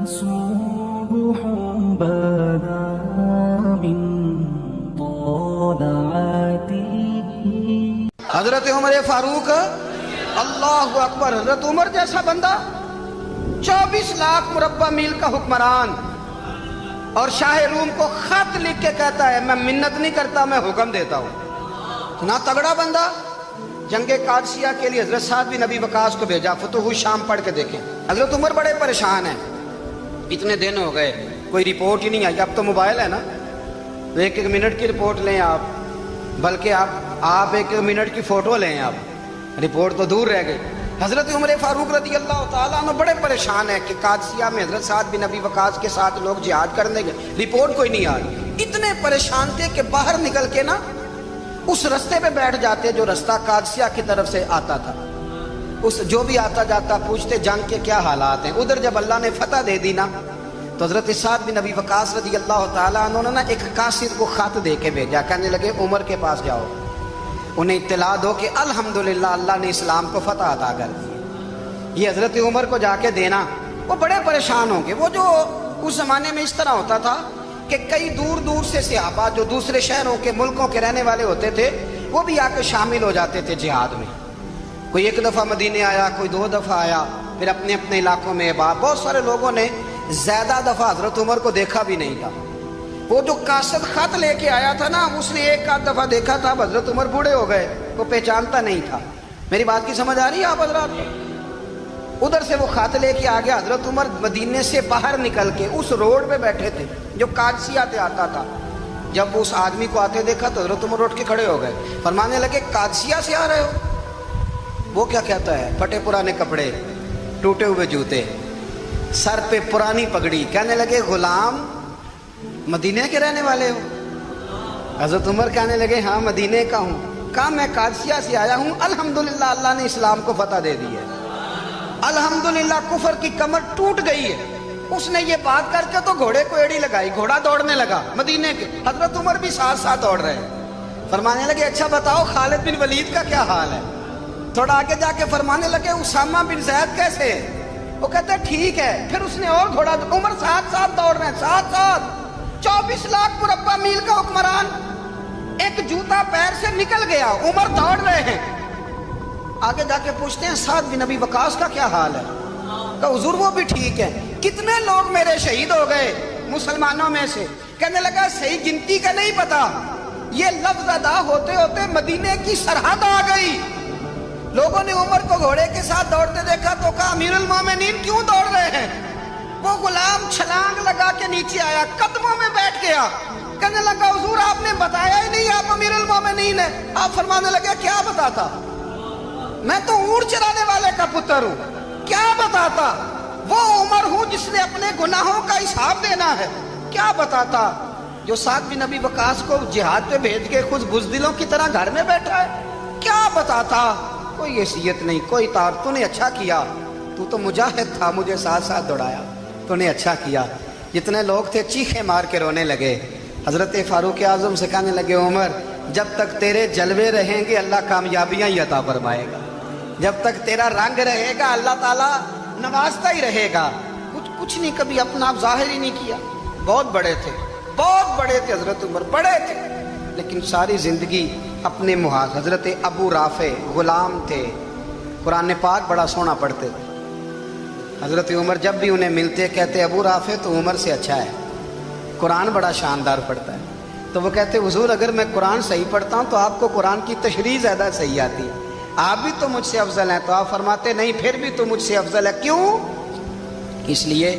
صبح بدا من طلعته. حضرت عمر فاروق اللہ اکبر. حضرت عمر جیسا بندہ 24 لاکھ مربع میل کا حکمران اور شاہ روم کو خط لکھ کے کہتا ہے میں منت نہیں کرتا میں حکم دیتا ہوں. اتنا تگڑا بندہ. جنگ قادسیہ کے لیے حضرت سعد بن ابی وقاص کو بھیجا. فتوح الشام پڑھ کے دیکھیں. حضرت عمر بڑے پریشان ہیں. اتنے دن ہو گئے کوئی رپورٹ ہی نہیں آئی. اب تو موبائل ہے نا, ایک ایک منٹ کی رپورٹ لیں آپ, بلکہ آپ ایک ایک منٹ کی فوٹو لیں. آپ رپورٹ تو دور رہ گئی. حضرت عمر فاروق رضی اللہ تعالیٰ عنہ بڑے پریشان ہیں کہ قادسیہ میں حضرت سعد بن ابی وقاص کے ساتھ لوگ جہاد کرنے گئے, رپورٹ کوئی نہیں آ رہی. اتنے پریشان تھے کہ باہر نکل کے نا اس رستے پہ بیٹھ جاتے جو رستہ قادسیہ کی طرف سے آتا تھا. اس جو بھی آتا جاتا پوچھتے جنگ کے کیا حالات ہیں. ادھر جب اللہ نے فتح دے دی نا تو حضرت سعد بن ابی وقاص رضی اللہ تعالیٰ عنہ نے نا ایک قاصد کو خط دے کے بھیجا. کہنے لگے عمر کے پاس جاؤ, انہیں اطلاع دو کہ الحمدللہ اللہ نے اسلام کو فتح عطا کر دی. یہ حضرت عمر کو جا کے دینا. وہ بڑے پریشان ہوں گے. وہ جو اس زمانے میں اس طرح ہوتا تھا کہ کئی دور دور سے صحابہ جو دوسرے شہروں کے ملکوں کے رہنے والے ہوتے تھے وہ بھی آ کے شامل ہو جاتے تھے جہاد میں. کوئی ایک دفعہ مدینے آیا, کوئی 2 دفعہ آیا, پھر اپنے اپنے علاقوں میں. بہت سارے لوگوں نے زیادہ دفعہ حضرت عمر کو دیکھا بھی نہیں تھا. وہ جو قاصد خط لے کے آیا تھا نا اس نے ایک آدھ دفعہ دیکھا تھا. حضرت عمر بوڑھے ہو گئے, وہ پہچانتا نہیں تھا. میری بات کی سمجھ آ رہی ہے آپ حضرات؟ ادھر سے وہ خط لے کے آ گیا. حضرت عمر مدینے سے باہر نکل کے اس روڈ پہ بیٹھے تھے جو قادسیہ سے آتا تھا. جب وہ اس آدمی کو آتے دیکھا تو حضرت عمر اٹھ کے کھڑے ہو گئے, فرمانے لگے قادسیہ سے آ رہے ہو؟ وہ کیا کہتا ہے؟ پھٹے پرانے کپڑے, ٹوٹے ہوئے جوتے, سر پہ پرانی پگڑی. کہنے لگے غلام مدینے کے رہنے والے ہو؟ حضرت عمر کہنے لگے ہاں مدینے کا ہوں. کہا میں قادسیہ سے آیا ہوں, الحمدللہ اللہ نے اسلام کو فتح دے دی ہے, الحمدللہ کفر کی کمر ٹوٹ گئی ہے. اس نے یہ بات کر کے تو گھوڑے کو ایڑی لگائی, گھوڑا دوڑنے لگا مدینے کے. حضرت عمر بھی ساتھ ساتھ دوڑ رہے ہیں. فرمانے لگے اچھا بتاؤ خالد بن ولید کا کیا حال ہے؟ تھوڑا آگے جا کے فرمانے لگے اسامہ بن زید کیسے ہے؟ وہ کہتے ہیں ٹھیک ہے. پھر اس نے اور گھوڑا. عمر ساتھ ساتھ دوڑ رہے ہیں, ساتھ ساتھ. 24 لاکھ مربع میل کا حکمران, ایک جوتا پیر سے نکل گیا, عمر دوڑ رہے ہیں. آگے جا کے پوچھتے ہیں سعد بن ابی وقاص کا کیا حال ہے؟ کہ حضور وہ بھی ٹھیک ہے. کتنے لوگ میرے شہید ہو گئے مسلمانوں میں سے؟ کہنے لگا صحیح گنتی کا نہیں پتا, یہ لفظ ادا ہوتے ہوتے مدینے کی سرحد آ گئی. لوگوں نے عمر کو گھوڑے کے ساتھ دوڑتے دیکھا تو کہا امیر المومنین کیوں دوڑ رہے ہیں؟ وہ غلام چھلانگ لگا کے نیچے آیا, قدموں میں بیٹھ گیا. کہنے لگا حضور آپ نے بتایا ہی نہیں آپ امیر المومنین ہیں. آپ فرمانے لگے کیا بتاتا؟ میں تو اونٹ چرانے والے کا پتر ہوں, کیا بتاتا؟ وہ عمر ہوں جس نے اپنے گناہوں کا حساب دینا ہے. کیا بتاتا جو سعد بن ابی وقاص کو جہاد پہ بھیج کے خود بزدلوں کی طرح گھر میں بیٹھا ہے؟ کیا بتاتا؟ کوئی حیثیت نہیں, کوئی تار. تو نے اچھا کیا, تو مجاہد تھا, مجھے ساتھ ساتھ دوڑایا, تو نے اچھا کیا. جتنے لوگ تھے چیخے مار کے رونے لگے. حضرت فاروق اعظم سے کہنے لگے عمر جب تک تیرے جلوے رہیں گے اللہ کامیابیاں ہی عطا فرمائے گا, جب تک تیرا رنگ رہے گا اللہ تعالیٰ نوازتا ہی رہے گا. کچھ نہیں, کبھی اپنا آپ ظاہر ہی نہیں کیا. بہت بڑے تھے, بہت بڑے تھے حضرت عمر, بڑے تھے, لیکن ساری زندگی اپنے محاذ. حضرت ابو رافع غلام تھے, قرآن پاک بڑا سونا پڑھتے تھے. حضرت عمر جب بھی انہیں ملتے کہتے ابو رافع تو عمر سے اچھا ہے, قرآن بڑا شاندار پڑھتا ہے. تو وہ کہتے حضور اگر میں قرآن صحیح پڑھتا ہوں تو آپ کو قرآن کی تشریح زیادہ صحیح آتی ہے, آپ بھی تو مجھ سے افضل ہیں. تو آپ فرماتے نہیں پھر بھی تو مجھ سے افضل ہے. کیوں؟ اس لیے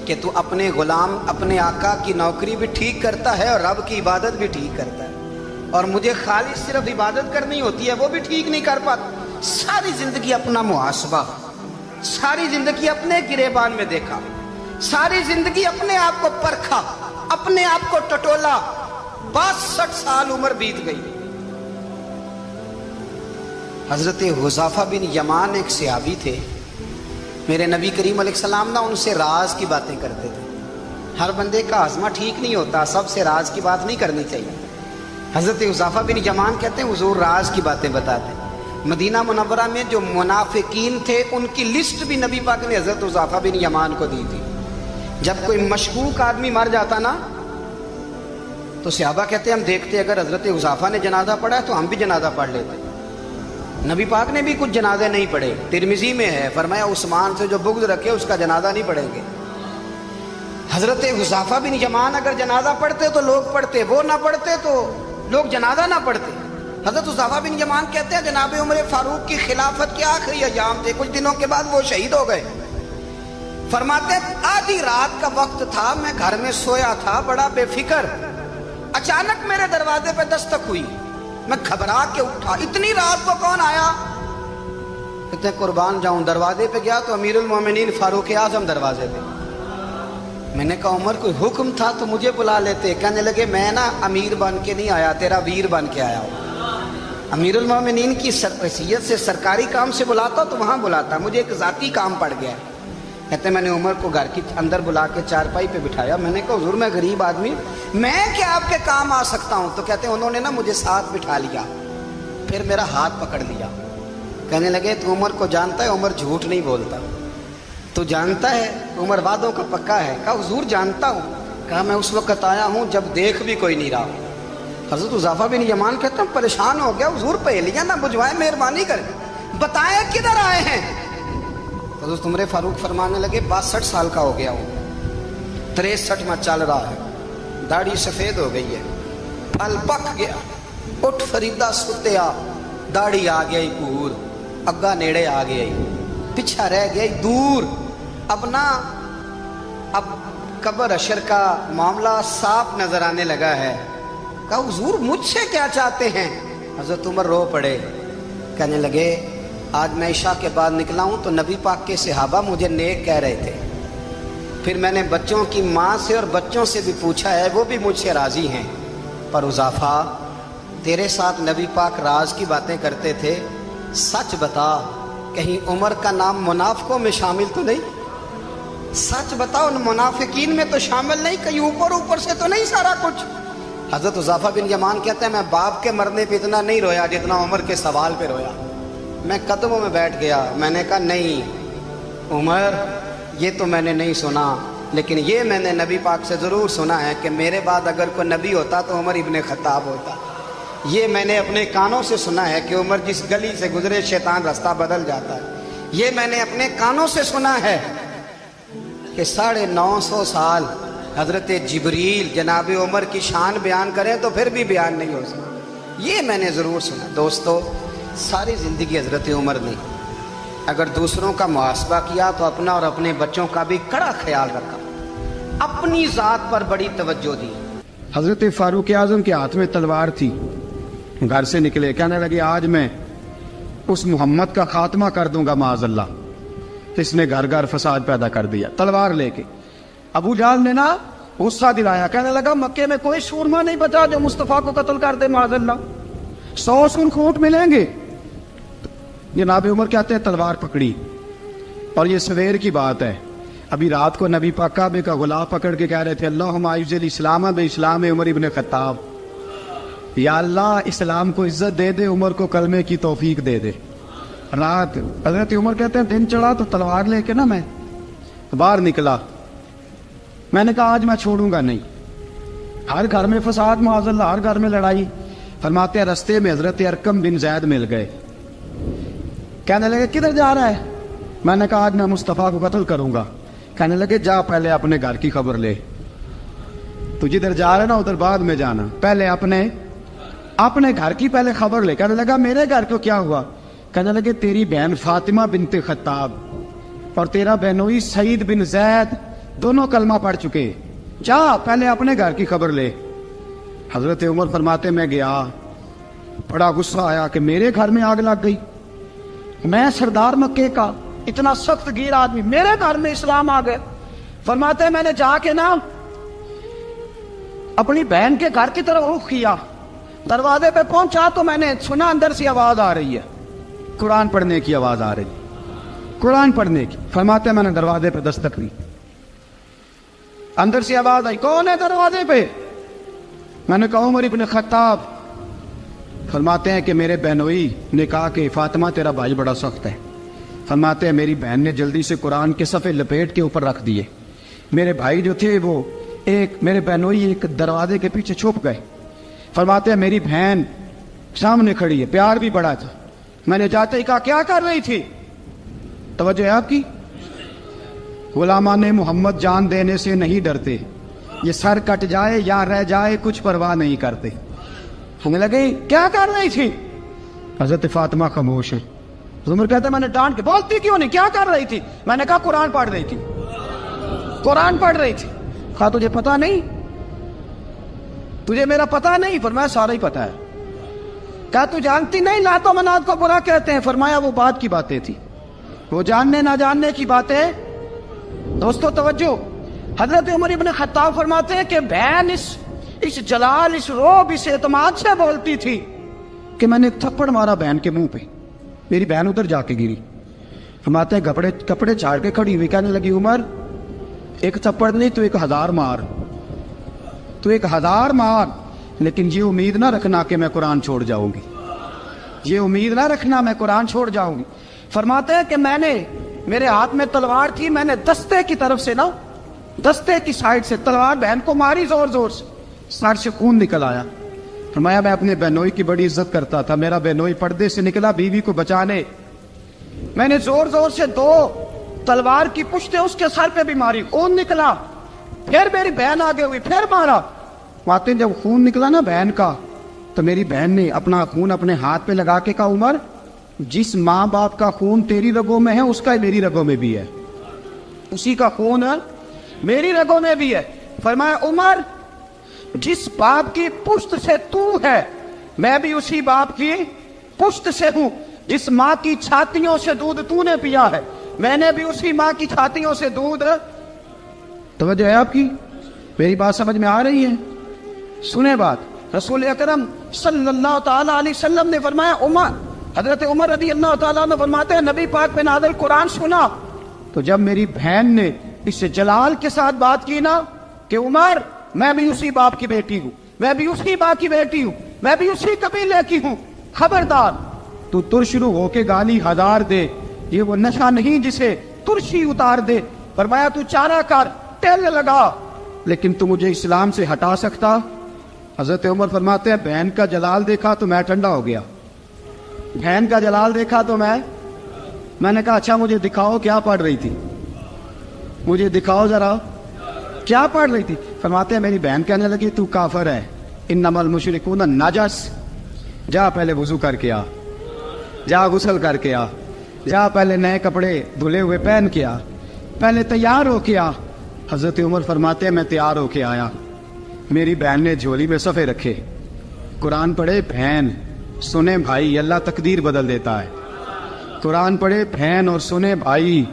کہ تو اپنے غلام اپنے آقا کی نوکری بھی ٹھیک کرتا ہے اور رب کی عبادت بھی ٹھیک کرتا ہے, اور مجھے خالص صرف عبادت کرنی ہوتی ہے وہ بھی ٹھیک نہیں کر پاتا. ساری زندگی اپنا محاسبہ, ساری زندگی اپنے گریبان میں دیکھا, ساری زندگی اپنے آپ کو پرکھا, اپنے آپ کو ٹٹولا. 62 سال عمر بیت گئی. حضرت حذیفہ بن یمان ایک صحابی تھے, میرے نبی کریم علیہ السلام نا ان سے راز کی باتیں کرتے تھے. ہر بندے کا ہاضمہ ٹھیک نہیں ہوتا, سب سے راز کی بات نہیں کرنی چاہیے. حضرت حذیفہ بن یمان کہتے ہیں حضور راز کی باتیں بتاتے. مدینہ منورہ میں جو منافقین تھے ان کی لسٹ بھی نبی پاک نے حضرت حذیفہ بن یمان کو دی تھی جب کوئی مشکوک آدمی مر جاتا نا تو صحابہ کہتے ہیں ہم دیکھتے اگر حضرت حذیفہ نے جنازہ پڑھا ہے تو ہم بھی جنازہ پڑھ لیتے. نبی پاک نے بھی کچھ جنازے نہیں پڑھے. ترمذی میں ہے فرمایا عثمان سے جو بغض رکھے اس کا جنازہ نہیں پڑھیں گے. حضرت حذیفہ بن یمان اگر جنازہ پڑھتے تو لوگ پڑھتے, وہ نہ پڑھتے تو لوگ جنازہ نہ پڑھتے. حضرت حذیفہ بن یمان کہتے ہیں جناب عمر فاروق کی خلافت کے آخری ایام تھے, کچھ دنوں کے بعد وہ شہید ہو گئے. فرماتے آدھی رات کا وقت تھا, میں گھر میں سویا تھا بڑا بے فکر, اچانک میرے دروازے پہ دستک ہوئی, میں گھبرا کے اٹھا, اتنی رات کو کون آیا؟ کہتے ہیں قربان جاؤں دروازے پہ گیا تو امیر المومنین فاروق اعظم دروازے پہ. میں نے کہا عمر کوئی حکم تھا تو مجھے بلا لیتے. کہنے لگے میں نا امیر بن کے نہیں آیا, تیرا ویر بن کے آیا ہوں. امیر المومنین کی حیثیت سے سرکاری کام سے بلاتا تو وہاں بلاتا, مجھے ایک ذاتی کام پڑ گیا. کہتے ہیں میں نے عمر کو گھر کی اندر بلا کے چارپائی پہ بٹھایا. میں نے کہا حضور میں غریب آدمی, میں کیا آپ کے کام آ سکتا ہوں؟ تو کہتے ہیں انہوں نے نا مجھے ساتھ بٹھا لیا, پھر میرا ہاتھ پکڑ لیا. کہنے لگے تو عمر کو جانتا ہے؟ عمر جھوٹ نہیں بولتا. تو جانتا ہے عمر وعدوں کا پکا ہے؟ کہا حضور جانتا ہوں. کہا میں اس وقت آیا ہوں جب دیکھ بھی کوئی نہیں رہا. حضرت حذیفہ بن یمان کہتے ہیں پریشان ہو گیا, حضور پہلیاں نہ بجھوائے, مہربانی کریں بتائیں کدھر آئے ہیں. حضرت عمر فاروق فرمانے لگے 62 سال کا ہو گیا ہوں, 63 میں چل رہا ہے, داڑھی سفید ہو گئی ہے, پھل پک گیا, اٹھ فریدہ ستیا, داڑھی آ گئی پور, اگا نیڑے آ گئی, پیچھا رہ گئی دور. اب نا اب قبر اشر کا معاملہ صاف نظر آنے لگا ہے. کہا حضور مجھ سے کیا چاہتے ہیں؟ حضرت عمر رو پڑے. کہنے لگے آج میں عشاء کے بعد نکلا ہوں تو نبی پاک کے صحابہ مجھے نیک کہہ رہے تھے, پھر میں نے بچوں کی ماں سے اور بچوں سے بھی پوچھا ہے, وہ بھی مجھ سے راضی ہیں. پر حذیفہ تیرے ساتھ نبی پاک راز کی باتیں کرتے تھے, سچ بتا کہیں عمر کا نام منافقوں میں شامل تو نہیں؟ سچ بتا ان منافقین میں تو شامل نہیں, کہیں اوپر سے تو نہیں سارا کچھ؟ حضرت حذیفہ بن یمان کہتے ہیں میں باپ کے مرنے پہ اتنا نہیں رویا جتنا عمر کے سوال پہ رویا. میں قدموں میں بیٹھ گیا, میں نے کہا نہیں عمر یہ تو میں نے نہیں سنا, لیکن یہ میں نے نبی پاک سے ضرور سنا ہے کہ میرے بعد اگر کوئی نبی ہوتا تو عمر ابن خطاب ہوتا. یہ میں نے اپنے کانوں سے سنا ہے کہ عمر جس گلی سے گزرے شیطان رستہ بدل جاتا ہے. یہ میں نے اپنے کانوں سے سنا ہے کہ 950 سال حضرت جبریل جناب عمر کی شان بیان کریں تو پھر بھی بیان نہیں ہو سکتا. یہ میں نے ضرور سنا. دوستو ساری زندگی حضرت عمر نے اگر دوسروں کا محاسبہ کیا تو اپنا اور اپنے بچوں کا بھی کڑا خیال رکھا, اپنی ذات پر بڑی توجہ دی. حضرت فاروق اعظم کے ہاتھ میں تلوار تھی, گھر سے نکلے, کہنے لگے آج میں اس محمد کا خاتمہ کر دوں گا معاذ اللہ, اس نے گھر گھر فساد پیدا کر دیا تلوار لے کے. ابو جہل نے نا غصہ دلایا, کہنے لگا مکے میں کوئی سورما نہیں بچا جو مصطفیٰ کو قتل کر دے معاذ اللہ, 100 سن کھوٹ ملیں گے. جناب عمر کہتے ہیں تلوار پکڑی, اور یہ سویر کی بات ہے, ابھی رات کو نبی پاک کعبے کا غلاف پکڑ کے کہہ رہے تھے اللہم اعز الاسلام باسلام عمر ابن خطاب, یا اللہ اسلام کو عزت دے دے, عمر کو کلمے کی توفیق دے دے. رات حضرت عمر کہتے ہیں دن چڑھا تو تلوار لے کے نا میں باہر نکلا, میں نے کہا آج میں چھوڑوں گا نہیں. ہر گھر میں فساد معاذ اللہ, ہر گھر میں لڑائی. فرماتے ہیں رستے میں حضرت ارقم بن زید مل گئے, کہنے لگے کدھر جا رہا ہے؟ میں نے کہا آج میں مصطفیٰ کو قتل کروں گا. کہنے لگے جا پہلے اپنے گھر کی خبر لے, تو جدھر جا رہا نا ادھر بعد میں جانا, پہلے اپنے گھر کی پہلے خبر لے. کہنے لگا میرے گھر کو کیا ہوا؟ کہنے لگے تیری بہن فاطمہ بنت خطاب اور تیرا بہنوئی سعید بن زید دونوں کلمہ پڑھ چکے, جا پہلے اپنے گھر کی خبر لے. حضرت عمر فرماتے میں گیا, بڑا غصہ آیا کہ میرے گھر میں آگ لگ گئی, میں سردار مکے کا اتنا سخت گیر آدمی, میرے گھر میں اسلام آ گئے. فرماتے میں نے جا کے نا اپنی بہن کے گھر کی طرف رخ کیا, دروازے پہ پہنچا تو میں نے سنا اندر سے آواز آ رہی ہے, قرآن پڑھنے کی آواز آ رہی, قرآن پڑھنے کی. فرماتے میں نے دروازے پہ دستک دی, اندر سے آواز آئی کون ہے دروازے پہ؟ میں نے کہا عمر ابن خطاب. فرماتے ہیں کہ میرے بہنوئی نے کہا کہ فاطمہ تیرا بھائی بڑا سخت ہے. فرماتے ہیں میری بہن نے جلدی سے قرآن کے صفحے لپیٹ کے اوپر رکھ دیے, میرے بھائی جو تھے وہ میرے بہنوئی ایک دروازے کے پیچھے چھپ گئے. فرماتے ہیں میری بہن سامنے کھڑی ہے, پیار بھی بڑا تھا. میں نے جاتے ہی کہا کیا کر رہی تھی؟ توجہ ہے آپ کی. غلامان محمد جان دینے سے نہیں ڈرتے, یہ سر کٹ جائے یا رہ جائے کچھ پرواہ نہیں کرتے. ہمیں لگے کیا کر رہی تھی؟ حضرت فاطمہ خاموش ہے. عمر کہتا ہے میں نے ڈانٹ کے, بولتی کیوں نہیں, کیا کر رہی تھی؟ میں نے کہا قرآن پڑھ رہی تھی. قرآن پڑھ رہی تھی. کہا تجھے پتا نہیں, تجھے میرا پتا نہیں؟ فرمایا سارا ہی پتا ہے. کہا تو جانتی نہیں لات و منات کو برا کہتے ہیں؟ فرمایا وہ بات کی باتیں تھی, وہ جاننے نہ جاننے کی باتیں. دوستو توجہ, حضرت عمر ابن خطاب فرماتے ہیں کہ بہن اس جلال, اس روب, اس اعتماد سے بولتی تھی کہ میں نے ایک تھپڑ مارا بہن کے منہ پہ, میری بہن ادھر جا کے گری. فرماتے ہیں کپڑے چھاڑ کے کھڑی ہوئی کہنے لگی عمر ایک تھپڑ نہیں تو 1000 مار, تو 1000 مار, لیکن یہ امید نہ رکھنا کہ میں قرآن چھوڑ جاؤں گی, یہ امید نہ رکھنا میں قرآن چھوڑ جاؤں گی. فرماتے ہیں کہ میرے ہاتھ میں تلوار تھی, میں نے دستے کی طرف سے دستے کی سائڈ سے تلوار بہن کو ماری زور زور سے, سر سے خون نکل آیا. فرمایا میں اپنے بہنوئی کی بڑی عزت کرتا تھا, میرا بہنوئی پردے سے نکلا بیوی کو بچانے, میں نے زور زور سے 2 تلوار کی پشتیں اس کے سر پہ بھی ماری, خون نکلا. پھر میری بہن آگے ہوئی, پھر مارا. ماتے جب خون نکلا نا بہن کا, تو میری بہن نے اپنا خون اپنے ہاتھ پہ لگا کے کہا عمر جس ماں باپ کا خون تیری رگوں میں ہے اس کا میری رگوں میں بھی ہے, اسی کا خون میری رگوں میں بھی ہے. فرمایا عمر جس باپ کی پشت سے تو ہے میں بھی اسی باپ کی پشت سے ہوں, جس ماں کی چھاتیوں سے دودھ تو نے پیا ہے میں نے بھی اسی ماں کی چھاتیوں سے دودھ. توجہ ہے آپ کی, میری بات سمجھ میں آ رہی ہے؟ سنیں بات. رسول اکرم صلی اللہ تعالی علیہ وسلم نے فرمایا, حضرت عمر رضی اللہ تعالیٰ نے فرماتے ہیں نبی پاک پہ نازل قرآن سنا تو جب میری بہن نے اس سے جلال کے ساتھ بات کی نا کہ عمر میں بھی اسی باپ کی بیٹی ہوں, میں بھی اسی باپ کی بیٹی ہوں, میں بھی اسی قبیلے کی ہوں, خبردار تو ترشرو ہو کے گالی 1000 دے, یہ وہ نشہ نہیں جسے ترشی اتار دے. فرمایا تو چارہ کر, ٹیل لگا, لیکن تو مجھے اسلام سے ہٹا سکتا؟ حضرت عمر فرماتے ہیں بہن کا جلال دیکھا تو میں ٹھنڈا ہو گیا, بہن کا جلال دیکھا تو میں نے کہا اچھا مجھے دکھاؤ کیا پڑھ رہی تھی, مجھے دکھاؤ ذرا کیا پڑھ رہی تھی. فرماتے ہیں میری بہن کہنے لگی تو کافر ہے, انما المشرکون نجس, جا پہلے وضو کر کے آ, جا غسل کر کے آ, جا پہلے نئے کپڑے دھلے ہوئے پہن کے آ, پہلے تیار ہو کے آ. حضرت عمر فرماتے ہیں میں تیار ہو کے آیا, میری بہن نے جھولی میں صفحے رکھے, قرآن پڑھے بہن, سنے بھائی, اللہ تقدیر بدل دیتا ہے. قرآن پڑھے بہن اور سنے بھائی,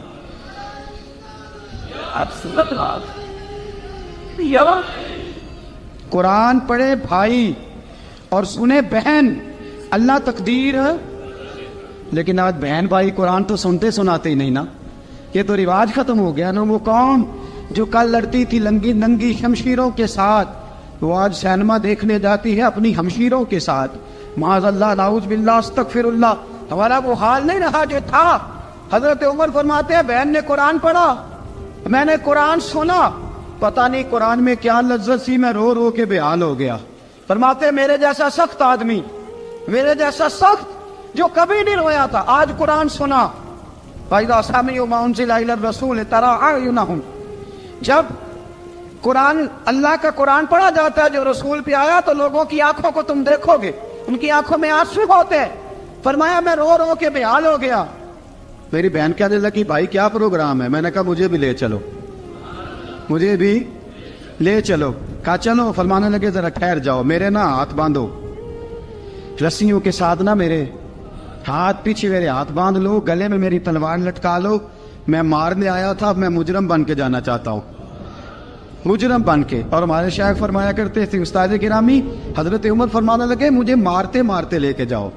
قرآن پڑھے بھائی اور سنے بہن, اللہ تقدیر. لیکن آج بہن بھائی قرآن تو سنتے سناتے ہی نہیں نا, یہ تو رواج ختم ہو گیا نا. وہ قوم جو کل لڑتی تھی ننگی شمشیروں کے ساتھ, وہ آج سینما دیکھنے جاتی ہے اپنی ہمشیروں کے ساتھ. معاذ اللہ, نعوذ باللہ, استغفر اللہ. ہمارا وہ حال نہیں رہا جو تھا. حضرت عمر فرماتے ہیں بہن نے قرآن پڑھا, میں نے قرآن سنا, پتہ نہیں قرآن میں کیا لذت سی, میں رو رو کے بے حال ہو گیا. فرماتے ہیں میرے جیسا سخت آدمی, میرے جیسا سخت جو کبھی نہیں رویا تھا, آج قرآن سنا. فَإِذَا سَمِعُوا مَا أُنزِلَ إِلَى الرَّسُولِ تَرَىٰ أَعْيُنَهُمْ, جب قرآن, اللہ کا قرآن پڑھا جاتا ہے جو رسول پہ آیا, تو لوگوں کی آنکھوں کو تم دیکھو گے, ان کی آنکھوں میں آنسو ہوتے ہیں. فرمایا میں رو رو کے بے حال ہو گیا. میری بہن کہنے لگی بھائی کیا پروگرام ہے؟ میں نے کہا مجھے بھی لے چلو, مجھے بھی لے چلو. کہا چلو. فرمانے لگے ذرا ٹھہر جاؤ, میرے نا ہاتھ باندھو رسیوں کے ساتھ, نا میرے ہاتھ پیچھے میرے ہاتھ باندھ لو, گلے میں میری تلوار لٹکا لو, میں مارنے آیا تھا, میں مجرم بن کے جانا چاہتا ہوں, مجرم بن کے. اور ہمارے شیخ فرمایا کرتے تھے استاد گرامی, حضرت عمر فرمانے لگے مجھے مارتے مارتے لے کے جاؤ,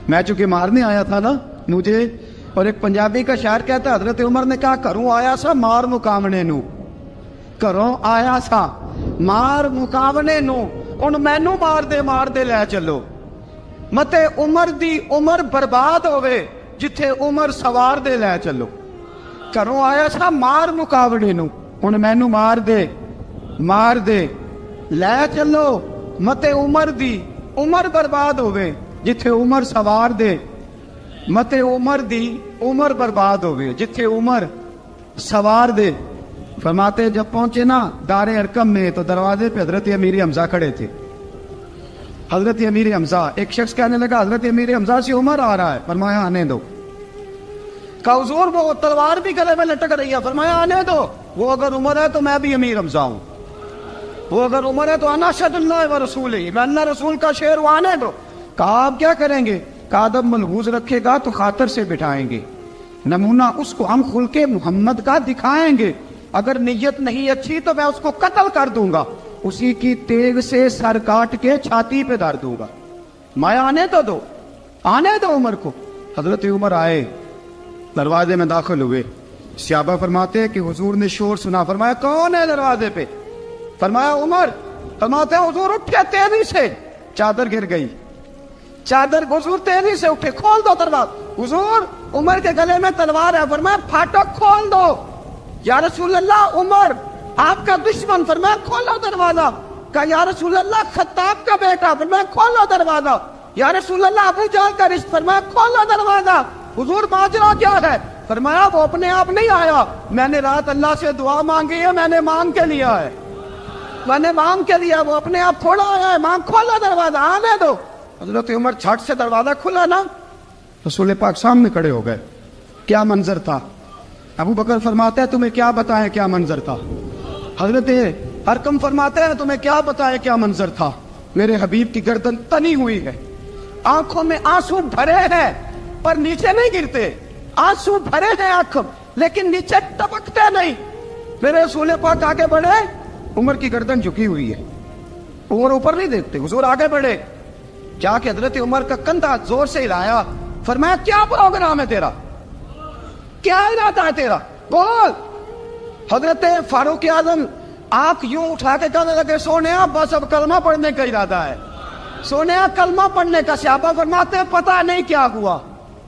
میں چونکہ مارنے آیا تھا نا مجھے. اور ایک پنجابی کا شاعر کہتا ہے حضرت عمر نے کہا کروں آیا سا مار مقامنے نو, کروں آیا سا مار مقامنے نو, ان مینو مار دے لے چلو, متے عمر دی عمر برباد ہوئے جتھے عمر سوار دے لے چلو. کروں آیا سا مار مقابلے نو, ہن مینوں مار دے لے چلو متے عمر دی عمر برباد ہوئے جتھے عمر سوار دے متے عمر دی عمر برباد ہوئے جتھے عمر سوار دے. فرماتے جب پہنچے نا دار ارقم میں تو دروازے پہ حضرت امیر حمزہ کھڑے تھے. حضرت امیر حمزہ ایک شخص کہنے لگا حضرت امیر حمزہ سے عمر آ رہا ہے. فرمایا آنے دو. کہا حضور وہ تلوار بھی گلے میں لٹک رہی ہے. فرمایا آنے دو. وہ اگر عمر ہے تو میں بھی امیر حمزہ ہوں. وہ اگر عمر ہے تو انا اشہد اللہ و رسولہ میں اللہ رسول کا شعر ہوں آنے دو. کہا آپ کیا کریں گے؟ کہا ادب ملحوظ رکھے گا تو خاطر سے بٹھائیں گے. نمونہ اس کو ہم خلق محمد کا دکھائیں گے. اگر نیت نہیں اچھی تو میں اس کو قتل کر دوں گا. اسی کی تیغ سے سر کاٹ کے چھاتی پہ دھر دوں گا. میں آنے تو دو آنے دو عمر کو. حضرت عمر آئے دروازے میں داخل ہوئے. صحابہ فرماتے ہیں کہ حضور نے شور سنا. فرمایا کون ہے دروازے پہ؟ فرمایا عمر. فرماتے ہیں حضور اٹھے تیزی سے. چادر گر گئی. چادر حضور تیزی سے اٹھے. کھول دو دروازہ. حضور عمر کے گلے میں تلوار ہے. فرمایا پھاٹک کھول دو. یا رسول اللہ عمر آپ کا دشمن. فرمایا کھولو دروازہ. کہا یا رسول اللہ خطاب کا بیٹا. فرمایا کھولو دروازہ. یا رسول اللہ ابو جہل کا رشت. فرمایا کھولو دروازہ. حضور ماجرا کیا ہے؟ فرمایا وہ اپنے آپ نہیں آیا. میں نے رات اللہ سے دعا مانگی ہے. میں نے مانگ کے لیا ہے. میں نے مانگ کے لیا. وہ اپنے آپ تھوڑا آیا ہے. مانگ کھولو دروازہ آنے دو. حضرت عمر چھٹ سے دروازہ کھلا نا رسول پاک سامنے کھڑے ہو گئے. کیا منظر تھا. ابو بکر فرماتے ہیں تمہیں کیا بتائیں کیا منظر تھا. حضرت ارقم فرماتے ہیں تمہیں کیا بتائیں کیا منظر تھا. میرے حبیب کی گردن تنی ہوئی ہے. آنکھوں میں آنسو بھرے ہیں پر نیچے نہیں گرتے. آنسو بھرے ہیں آنکھ لیکن نیچے ٹپکتے نہیں. میرے رسول پاک آگے بڑھے. عمر کی گردن جھکی ہوئی ہے. عمر اوپر نہیں دیکھتے. حضور آگے بڑھے جا کے حضرت عمر کا کندھا زور سے ہلایا. فرمایا کیا پروگرام ہے تیرا؟ کیا ارادہ ہے تیرا؟ بول. حضرت فاروق اعظم آنکھ یوں اٹھا کے کہنے لگے سونیا بس اب کلمہ پڑھنے کا ارادہ ہے. سونیا کلمہ پڑھنے کا. صحابہ فرماتے ہیں پتہ نہیں کیا ہوا.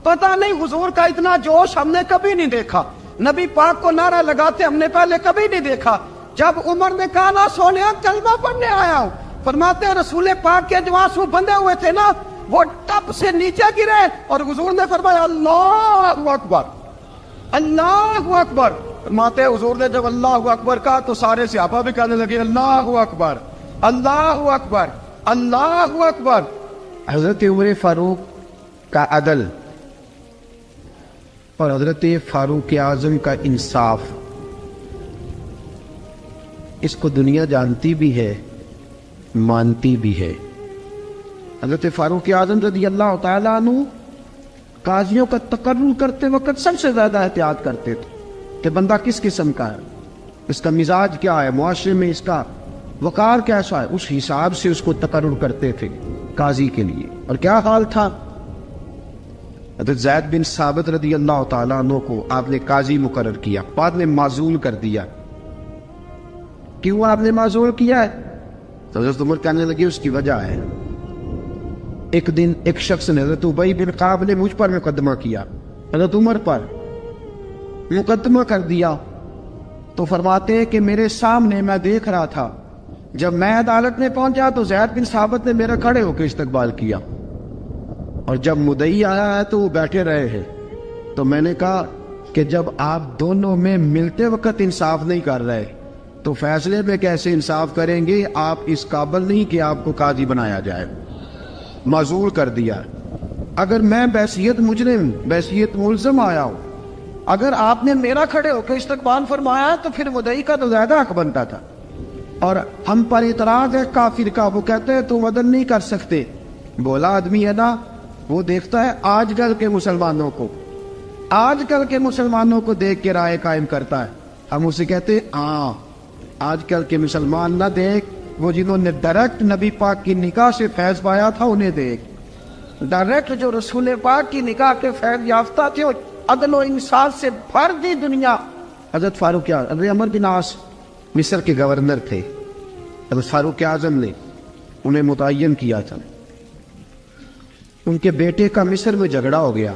پتہ نہیں حضور کا اتنا جوش ہم نے کبھی نہیں دیکھا. نبی پاک کو نعرہ لگاتے ہم نے پہلے کبھی نہیں دیکھا. جب عمر نے کہا نا سونیا کلمہ پڑھنے آیا ہوں. فرماتے ہیں رسول پاک کے جو آنسو بندے ہوئے تھے نا وہ ٹپ سے نیچے گرے اور حضور نے فرمایا اللہ اکبر اللہ اکبر. فرماتے ہیں حضور نے جب اللہ اکبر کہا تو سارے صحابہ بھی کہنے لگے اللہ اکبر اللہ اکبر اللہ اکبر. حضرت عمر فاروق کا عدل اور حضرت فاروق اعظم کا انصاف اس کو دنیا جانتی بھی ہے مانتی بھی ہے. حضرت فاروق اعظم رضی اللہ تعالیٰ عنہ قاضیوں کا تقرر کرتے وقت سب سے زیادہ احتیاط کرتے تھے کہ بندہ کس قسم کا ہے, اس کا مزاج کیا ہے, معاشرے میں اس کا وقار کیسا ہے. اس حساب سے اس کو تقرر کرتے تھے قاضی کے لیے. اور کیا حال تھا. حضرت زید بن ثابت رضی اللہ تعالیٰ عنہ کو آپ نے قاضی مقرر کیا, بعد میں معزول کر دیا. کیوں آپ نے معزول کیا ہے؟ تو حضرت عمر کہنے لگے اس کی وجہ ہے. ایک دن ایک شخص نے حضرت ابی بن کعب نے مجھ پر مقدمہ کیا, حضرت عمر پر مقدمہ کر دیا. تو فرماتے ہیں کہ میرے سامنے میں دیکھ رہا تھا, جب میں عدالت میں پہنچا تو زید بن ثابت نے میرا کھڑے ہو کے استقبال کیا, اور جب مدعی آیا ہے تو وہ بیٹھے رہے ہیں. تو میں نے کہا کہ جب آپ دونوں میں ملتے وقت انصاف نہیں کر رہے تو فیصلے میں کیسے انصاف کریں گے. آپ اس قابل نہیں کہ آپ کو قاضی بنایا جائے. معزول کر دیا. اگر میں بحیثیت مجرم بحیثیت ملزم آیا ہوں, اگر آپ نے میرا کھڑے ہو کے استقبال فرمایا تو پھر مدعی کا تو زیادہ حق بنتا تھا. اور ہم پر اعتراض ہے کافر کا, وہ کہتے ہیں تم عدل نہیں کر سکتے. بولا آدمی ہے نا, وہ دیکھتا ہے آج کل کے مسلمانوں کو, آج کل کے مسلمانوں کو دیکھ کے رائے قائم کرتا ہے. ہم اسے کہتے ہیں ہاں آج کل کے مسلمان نہ دیکھ, وہ جنہوں نے ڈائریکٹ نبی پاک کی نکاح سے فیض پایا تھا انہیں دیکھ. ڈائریکٹ جو رسول پاک کی نکاح کے فیض یافتہ تھے, عدل و انصاف سے بھر دی دنیا. حضرت فاروق اعظم, عمر بن عاص مصر کے گورنر تھے. حضرت فاروق اعظم نے انہیں متعین کیا تھا. ان کے بیٹے کا مصر میں جھگڑا ہو گیا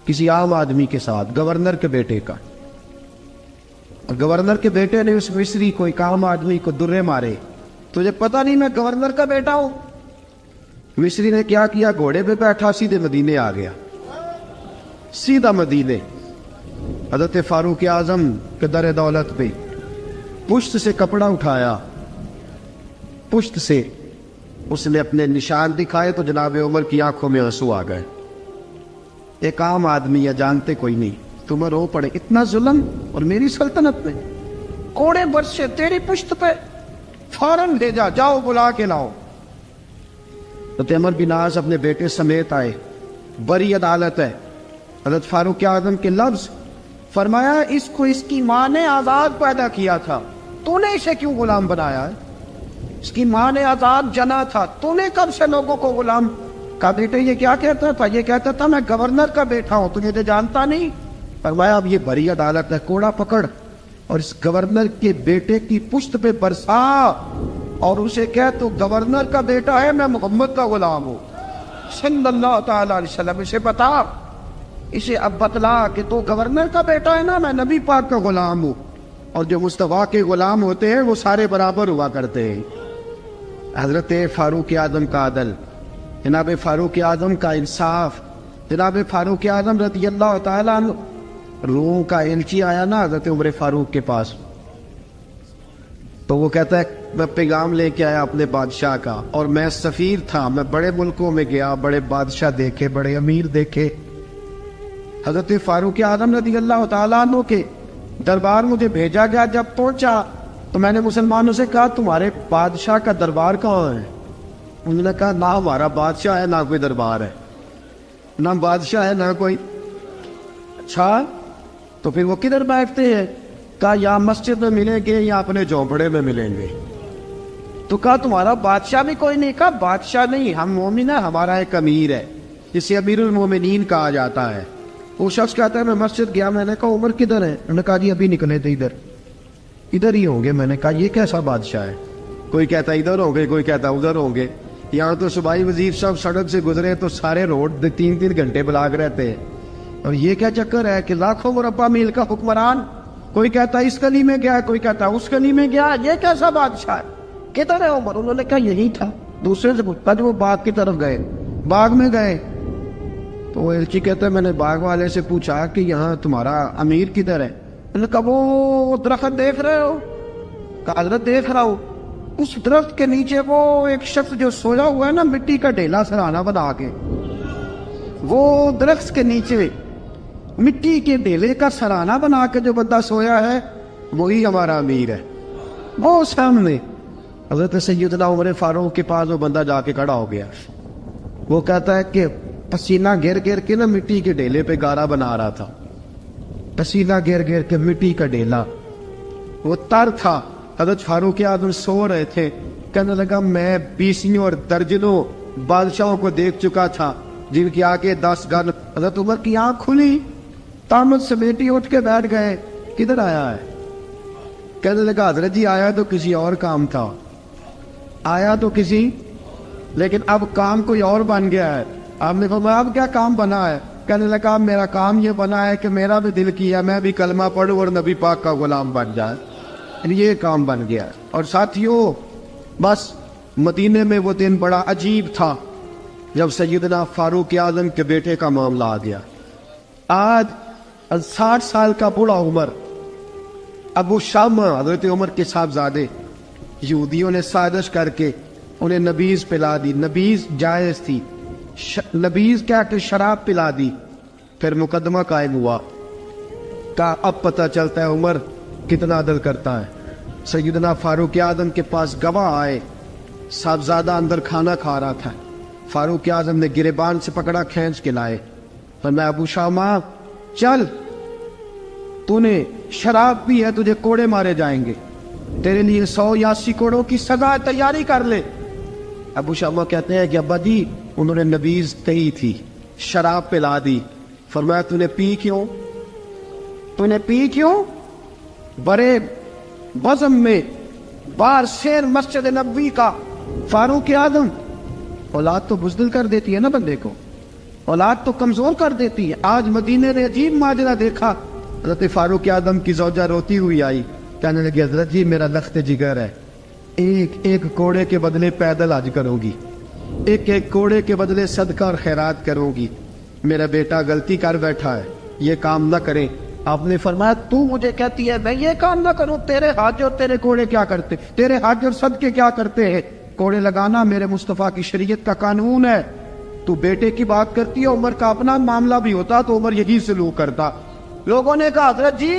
کسی عام آدمی کے ساتھ, گورنر کے بیٹے کا. گورنر کے بیٹے نے اس مصری کوئی کام آدمی کو درے مارے. تجھے پتہ نہیں میں گورنر کا بیٹا ہوں؟ مصری نے کیا کیا, گھوڑے پہ بیٹھا سیدھے مدینے آ گیا, سیدھا مدینے. حضرت فاروق اعظم کے در دولت پہ پشت سے کپڑا اٹھایا, پشت سے اس نے اپنے نشان دکھائے تو جناب عمر کی آنکھوں میں آنسو آ گئے. ایک عام آدمی ہے, جانتے کوئی نہیں, تمہیں رو پڑے اتنا ظلم اور میری سلطنت میں, کوڑے برسے تیری پشت پہ, فوراً لے جا, جاؤ بلا کے لاؤ. حضرت عمر بن عاص اپنے بیٹے سمیت آئے, بڑی عدالت ہے. حضرت فاروق اعظم کے لفظ, فرمایا اس کو اس کی ماں نے آزاد پیدا کیا تھا, تو نے اسے کیوں غلام بنایا ہے؟ اس کی ماں نے آزاد جنا تھا, تو نے کب سے لوگوں کو غلام کا. بیٹے یہ کیا کہتا تھا؟ یہ کہتا تھا میں گورنر کا بیٹا ہوں, تجھے تو جانتا نہیں. فرمایا اب یہ بڑی عدالت ہے, کوڑا پکڑ اور اس گورنر کے بیٹے کی پشت پہ برسا اور اسے کہہ تو گورنر کا بیٹا ہے, میں محمد کا غلام ہوں صلی اللہ تعالی علیہ وسلم. اسے بتا, اسے اب بتلا کہ تو گورنر کا بیٹا ہے نا, میں نبی پاک کا غلام ہوں. اور جو مصطفیٰ کے غلام ہوتے ہیں وہ سارے برابر ہوا کرتے ہیں. حضرت فاروق اعظم کا عدل, جناب فاروق اعظم کا انصاف. جناب فاروق اعظم رضی اللہ تعالیٰ عنہ, روم کا ایلچی آیا نا حضرت عمر فاروق کے پاس, تو وہ کہتا ہے میں پیغام لے کے آیا اپنے بادشاہ کا, اور میں سفیر تھا, میں بڑے ملکوں میں گیا, بڑے بادشاہ دیکھے, بڑے امیر دیکھے. حضرت فاروق اعظم رضی اللہ تعالیٰ عنہ کے دربار مجھے بھیجا گیا. جب پہنچا تو میں نے مسلمانوں سے کہا تمہارے بادشاہ کا دربار کہاں ہے؟ انہوں نے کہا نہ ہمارا بادشاہ ہے نہ کوئی دربار ہے, نہ بادشاہ ہے نہ کوئی. اچھا تو پھر وہ کدھر بیٹھتے ہیں؟ کہا یا مسجد میں ملیں گے یا اپنے جھونپڑے میں ملیں گے. تو کہا تمہارا بادشاہ بھی کوئی نہیں؟ کہا بادشاہ نہیں, ہم مومن ہیں, ہمارا ایک امیر ہے جسے امیر المومنین کہا جاتا ہے. وہ شخص کہتا ہے میں مسجد گیا, میں نے کہا عمر کدھر ہے؟ انہوں نے کہا جی ابھی نکلے تھے, ادھر ہی ہوں گے. میں نے کہا یہ کیسا بادشاہ ہے؟ کوئی کہتا ادھر ہوں گے, کوئی کہتا ادھر ہوں گے. یہاں تو صوبائی وزیر صاحب سڑک سے گزرے تو سارے روڈ 3-3 گھنٹے بلاک رہتے ہیں, اور یہ کیا چکر ہے کہ لاکھوں مربع میل کا حکمران, کوئی کہتا اس گلی میں گیا, کوئی کہتا اس گلی میں گیا, یہ کیسا بادشاہ ہے؟ کدھر ہے عمر؟ انہوں نے کہا یہی تھا. دوسرے سے پوچھتا جو وہ باغ کی طرف گئے, باغ میں گئے تو وہ ایلچی کہتا ہے میں نے باغ والے سے پوچھا کہ یہاں تمہارا امیر کدھر ہے؟ انہوں نے کہا وہ درخت دیکھ رہے ہو؟ کہا حضرت دیکھ رہا ہوں. اس درخت کے نیچے وہ ایک شخص جو سویا ہوا ہے نا, مٹی کا ڈھیلا سرہانہ بنا کے, وہ درخت کے نیچے مٹی کے ڈھیلے کا سرہانہ بنا کے جو بندہ سویا ہے وہی ہمارا امیر ہے. وہ سامنے حضرت سیدنا عمر فاروق کے پاس وہ بندہ جا کے کھڑا ہو گیا. وہ کہتا ہے کہ پسینہ گر گر کے نا مٹی کے ڈھیلے پہ گارا بنا رہا تھا, پسینہ گر گر کے مٹی کا ڈھیلا, وہ تر تھا. حضرت فاروق اعظم سو رہے تھے, کہنے لگا میں 20 اور درجنوں بادشاہوں کو دیکھ چکا تھا جن کی آگے 10 گن. حضرت عمر کی آنکھ کھلی, تامت سے بیٹی اٹھ کے بیٹھ گئے, کدھر آیا ہے؟ کہنے لگا حضرت جی آیا تو کسی اور کام تھا, آیا تو کسی, لیکن اب کام کوئی اور بن گیا ہے. آپ نے فرمایا اب کیا کام بنا ہے؟ کہنے لگا میرا کام یہ بنا ہے کہ میرا بھی دل کیا میں بھی کلمہ پڑھوں اور نبی پاک کا غلام بن جائے, یہ کام بن گیا. اور ساتھیوں بس مدینے میں وہ دن بڑا عجیب تھا جب سیدنا فاروق اعظم کے بیٹے کا معاملہ آ گیا. آج 60 سال کا بوڑھا عمر, ابو شامہ حضرت عمر کے صاحبزادے, یہودیوں نے سازش کر کے انہیں نبیذ پلا دی. نبیذ جائز تھی, نبیذ کیا کہ شراب پلا دی. پھر مقدمہ قائم ہوا, کہا اب پتہ چلتا ہے عمر کتنا عدل کرتا ہے. سیدنا فاروق اعظم کے پاس گواہ آئے, صاحبزادہ اندر کھانا کھا رہا تھا, فاروق اعظم نے گریبان سے پکڑا, کھینچ کے لائے. فرمایا ابو شامہ چل, تو نے شراب پی ہے, تجھے کوڑے مارے جائیں گے, تیرے لیے 100 یا 80 کوڑوں کی سزا تیاری کر لے. ابو شامہ کہتے ہیں کہ ابا جی انہوں نے نبیذ تئی تھی, شراب پلا دی. فرمایا تو نے پی کیوں؟ تو نے پی کیوں؟ بڑے بزم میں بار شیر مسجد نبوی کا فاروق اعظم. اولاد تو بزدل کر دیتی ہے نا بندے کو, اولاد تو کمزور کر دیتی ہے. آج مدینے نے عجیب ماجرا دیکھا, حضرت فاروق اعظم کی زوجہ روتی ہوئی آئی، کہنے لگی حضرت جی میرا لخت جگر ہے، ایک ایک کوڑے کے بدلے پیدل حج کرو گی، ایک ایک کوڑے کے بدلے صدقہ اور خیرات کرو گی، میرا بیٹا غلطی کر بیٹھا ہے، یہ کام نہ کرے۔ آپ نے فرمایا تو مجھے کہتی ہے میں یہ کام نہ کروں، تیرے حج اور تیرے کوڑے کیا کرتے، تیرے حج اور صدقے کیا کرتے ہیں؟ کوڑے لگانا میرے مصطفیٰ کی شریعت کا قانون ہے۔ تو بیٹے کی بات کرتی ہے، عمر کا اپنا معاملہ بھی ہوتا تو عمر یہی سلوک کرتا۔ لوگوں نے کہا حضرت جی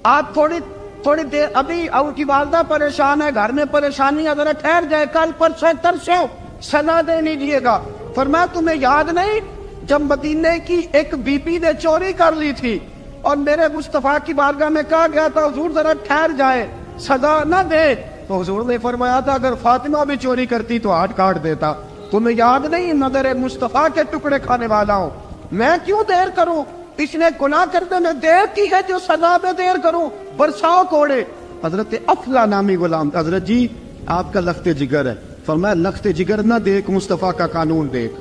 آپ تھوڑی دیر، ابھی ان کی والدہ پریشان ہے، گھر میں پریشانی، حضرت ٹھہر جائے، کل پرسوں ترسوں سزا دے لیجیے گا۔ فرمایا تمہیں یاد نہیں جب مدینے کی ایک بی بی نے چوری کر لی تھی اور میرے مصطفیٰ کی بارگاہ میں کہا گیا تھا حضور ذرا ٹھہر جائے، سزا نہ دے، تو حضور نے فرمایا تھا اگر فاطمہ بھی چوری کرتی تو ہاتھ کاٹ دیتا۔ تمہیں یاد نہیں نظر مصطفیٰ کے ٹکڑے کھانے والا ہوں، میں کیوں دیر کروں، اس نے گناہ کرنے میں دیر کی ہے جو سزا میں دیر کروں، برساؤ کوڑے۔ حضرت افلا نامی غلام، حضرت جی آپ کا لخت جگر ہے، فرمایا لخت جگر نہ دیکھ، مصطفیٰ کا قانون دیکھ،